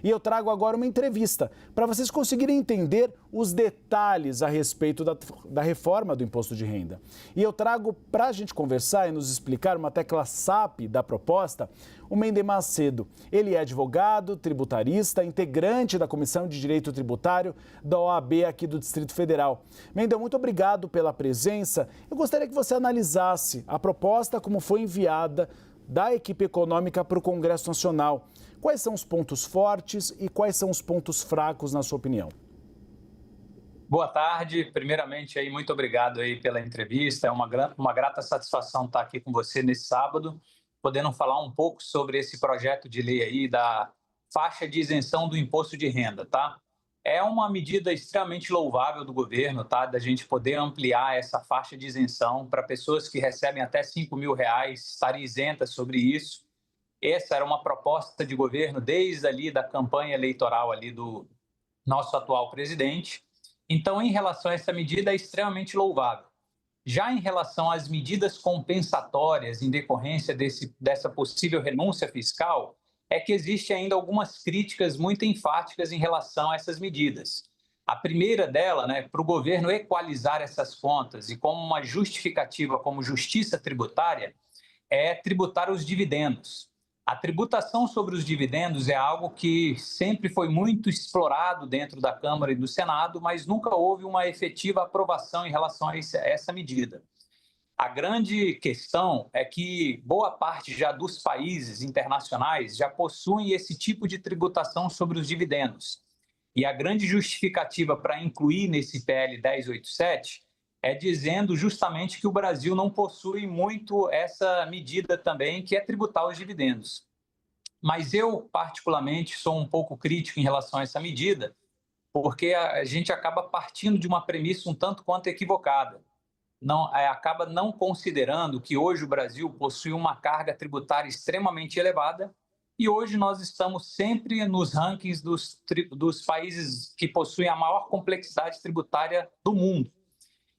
E eu trago agora uma entrevista para vocês conseguirem entender os detalhes a respeito da reforma do imposto de renda. E eu trago para a gente conversar e nos explicar uma tecla SAP da proposta, o Mendel Macedo. Ele é advogado, tributarista, integrante da Comissão de Direito Tributário da OAB aqui do Distrito Federal. Mendel, muito obrigado pela presença. Eu gostaria que você analisasse a proposta como foi enviada da equipe econômica para o Congresso Nacional. Quais são os pontos fortes e quais são os pontos fracos, na sua opinião? Boa tarde. Primeiramente, aí, muito obrigado aí pela entrevista. É uma grata satisfação estar aqui com você nesse sábado, podendo falar um pouco sobre esse projeto de lei aí da faixa de isenção do imposto de renda, tá? É uma medida extremamente louvável do governo, tá? Da gente poder ampliar essa faixa de isenção para pessoas que recebem até R$ 5.000 estarem isentas sobre isso. Essa era uma proposta de governo desde ali da campanha eleitoral ali do nosso atual presidente. Então, em relação a essa medida, é extremamente louvável. Já em relação às medidas compensatórias em decorrência dessa possível renúncia fiscal, é que existe ainda algumas críticas muito enfáticas em relação a essas medidas. A primeira dela, para o governo equalizar essas contas e como uma justificativa como justiça tributária, é tributar os dividendos. A tributação sobre os dividendos é algo que sempre foi muito explorado dentro da Câmara e do Senado, mas nunca houve uma efetiva aprovação em relação a essa medida. A grande questão é que boa parte já dos países internacionais já possuem esse tipo de tributação sobre os dividendos. E a grande justificativa para incluir nesse PL 1087 é dizendo justamente que o Brasil não possui muito essa medida também, que é tributar os dividendos. Mas eu, particularmente, sou um pouco crítico em relação a essa medida, porque a gente acaba partindo de uma premissa um tanto quanto equivocada. Acaba não considerando que hoje o Brasil possui uma carga tributária extremamente elevada e hoje nós estamos sempre nos rankings dos países que possuem a maior complexidade tributária do mundo.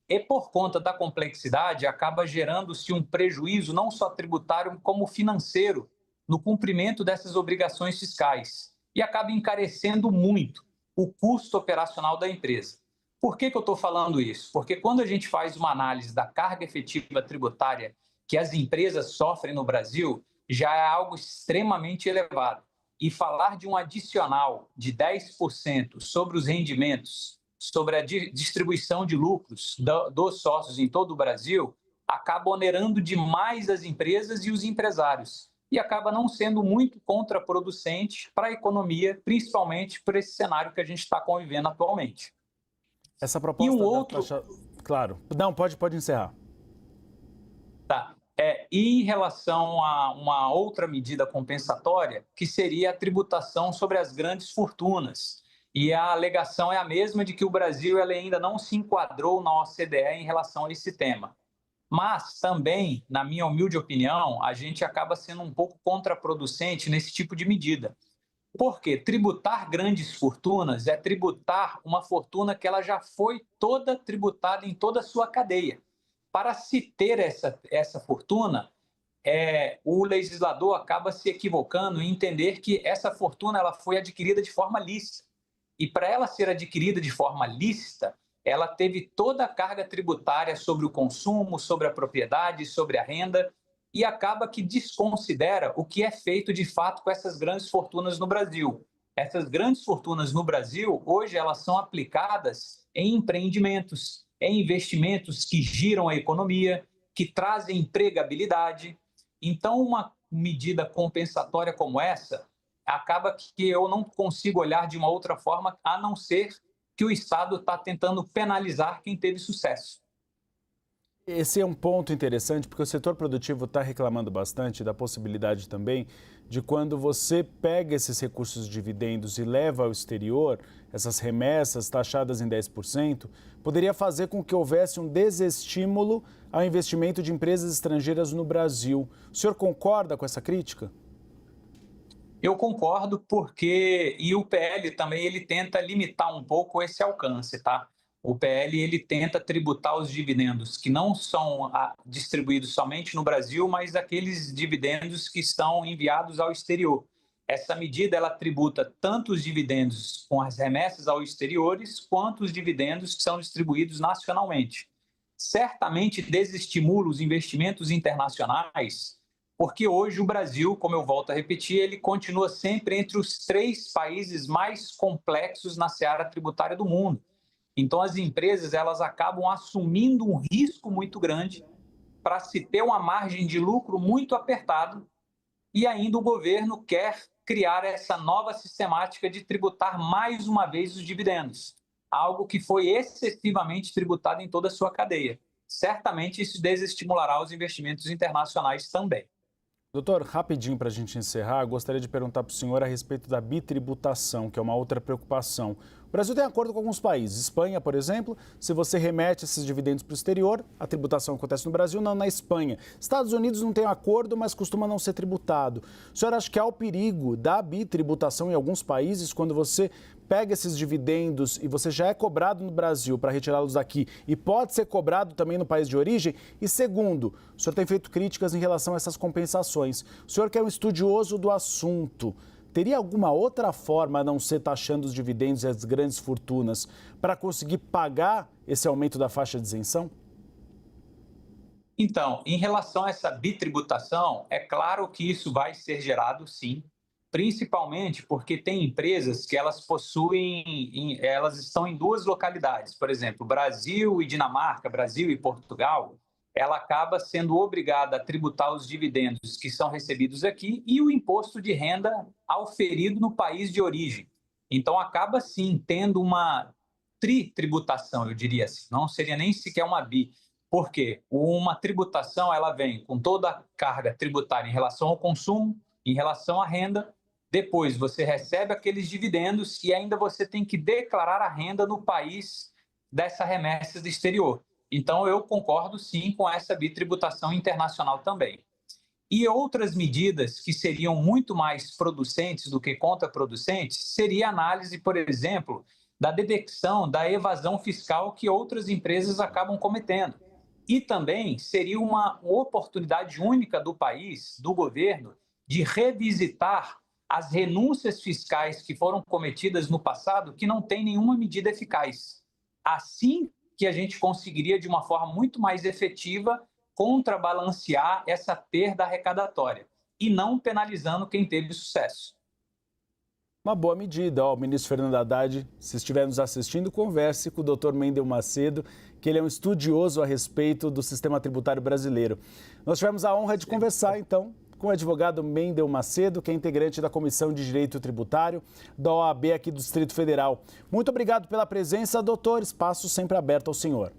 E por conta da complexidade, acaba gerando-se um prejuízo não só tributário, como financeiro no cumprimento dessas obrigações fiscais e acaba encarecendo muito o custo operacional da empresa. Por que eu estou falando isso? Porque quando a gente faz uma análise da carga efetiva tributária que as empresas sofrem no Brasil, já é algo extremamente elevado. E falar de um adicional de 10% sobre os rendimentos, sobre a distribuição de lucros dos sócios em todo o Brasil, acaba onerando demais as empresas e os empresários. E acaba não sendo muito contraproducente para a economia, principalmente por esse cenário que a gente está convivendo atualmente. Essa proposta Claro. Não, pode encerrar. Tá. E em relação a uma outra medida compensatória, que seria a tributação sobre as grandes fortunas. E a alegação é a mesma de que o Brasil ainda não se enquadrou na OCDE em relação a esse tema. Mas também, na minha humilde opinião, a gente acaba sendo um pouco contraproducente nesse tipo de medida. Porque tributar grandes fortunas é tributar uma fortuna que ela já foi toda tributada em toda a sua cadeia. Para se ter essa fortuna, o legislador acaba se equivocando em entender que essa fortuna ela foi adquirida de forma lícita. E para ela ser adquirida de forma lícita, ela teve toda a carga tributária sobre o consumo, sobre a propriedade, sobre a renda, e acaba que desconsidera o que é feito de fato com essas grandes fortunas no Brasil. Essas grandes fortunas no Brasil, hoje, elas são aplicadas em empreendimentos, em investimentos que giram a economia, que trazem empregabilidade. Então, uma medida compensatória como essa, acaba que eu não consigo olhar de uma outra forma, a não ser que o Estado está tentando penalizar quem teve sucesso. Esse é um ponto interessante, porque o setor produtivo está reclamando bastante da possibilidade também de quando você pega esses recursos de dividendos e leva ao exterior, essas remessas taxadas em 10%, poderia fazer com que houvesse um desestímulo ao investimento de empresas estrangeiras no Brasil. O senhor concorda com essa crítica? Eu concordo e o PL também ele tenta limitar um pouco esse alcance, tá? O PL ele tenta tributar os dividendos que não são distribuídos somente no Brasil, mas aqueles dividendos que estão enviados ao exterior. Essa medida ela tributa tanto os dividendos com as remessas ao exteriores, quanto os dividendos que são distribuídos nacionalmente. Certamente desestimula os investimentos internacionais, porque hoje o Brasil, como eu volto a repetir, ele continua sempre entre os 3 países mais complexos na seara tributária do mundo. Então, as empresas elas acabam assumindo um risco muito grande para se ter uma margem de lucro muito apertada, e ainda o governo quer criar essa nova sistemática de tributar mais uma vez os dividendos, algo que foi excessivamente tributado em toda a sua cadeia. Certamente isso desestimulará os investimentos internacionais também. Doutor, rapidinho para a gente encerrar, gostaria de perguntar para o senhor a respeito da bitributação, que é uma outra preocupação. O Brasil tem acordo com alguns países. Espanha, por exemplo, se você remete esses dividendos para o exterior, a tributação acontece no Brasil, não na Espanha. Estados Unidos não tem acordo, mas costuma não ser tributado. O senhor acha que há o perigo da bitributação em alguns países quando você pega esses dividendos e você já é cobrado no Brasil para retirá-los daqui e pode ser cobrado também no país de origem? E segundo, o senhor tem feito críticas em relação a essas compensações. O senhor que é um estudioso do assunto, teria alguma outra forma a não ser taxando os dividendos e as grandes fortunas para conseguir pagar esse aumento da faixa de isenção? Então, em relação a essa bitributação, é claro que isso vai ser gerado, sim, principalmente porque tem empresas que elas elas estão em 2 localidades, por exemplo, Brasil e Dinamarca, Brasil e Portugal, ela acaba sendo obrigada a tributar os dividendos que são recebidos aqui e o imposto de renda auferido no país de origem. Então, acaba sim tendo uma tritributação, eu diria assim, não seria nem sequer uma bi. Por quê? Uma tributação ela vem com toda a carga tributária em relação ao consumo, em relação à renda, depois você recebe aqueles dividendos e ainda você tem que declarar a renda no país dessa remessa do exterior. Então, eu concordo sim com essa bitributação internacional também. E outras medidas que seriam muito mais producentes do que contraproducentes seria a análise, por exemplo, da detecção da evasão fiscal que outras empresas acabam cometendo. E também seria uma oportunidade única do país, do governo, de revisitar as renúncias fiscais que foram cometidas no passado que não têm nenhuma medida eficaz. Assim que a gente conseguiria, de uma forma muito mais efetiva, contrabalancear essa perda arrecadatória e não penalizando quem teve sucesso. Uma boa medida. O ministro Fernando Haddad, se estiver nos assistindo, converse com o doutor Mendel Macedo, que ele é um estudioso a respeito do sistema tributário brasileiro. Nós tivemos a honra de conversar, então, com o advogado Mendel Macedo, que é integrante da Comissão de Direito Tributário da OAB aqui do Distrito Federal. Muito obrigado pela presença, doutor. Espaço sempre aberto ao senhor.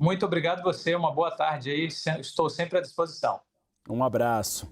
Muito obrigado a você, uma boa tarde aí, estou sempre à disposição. Um abraço.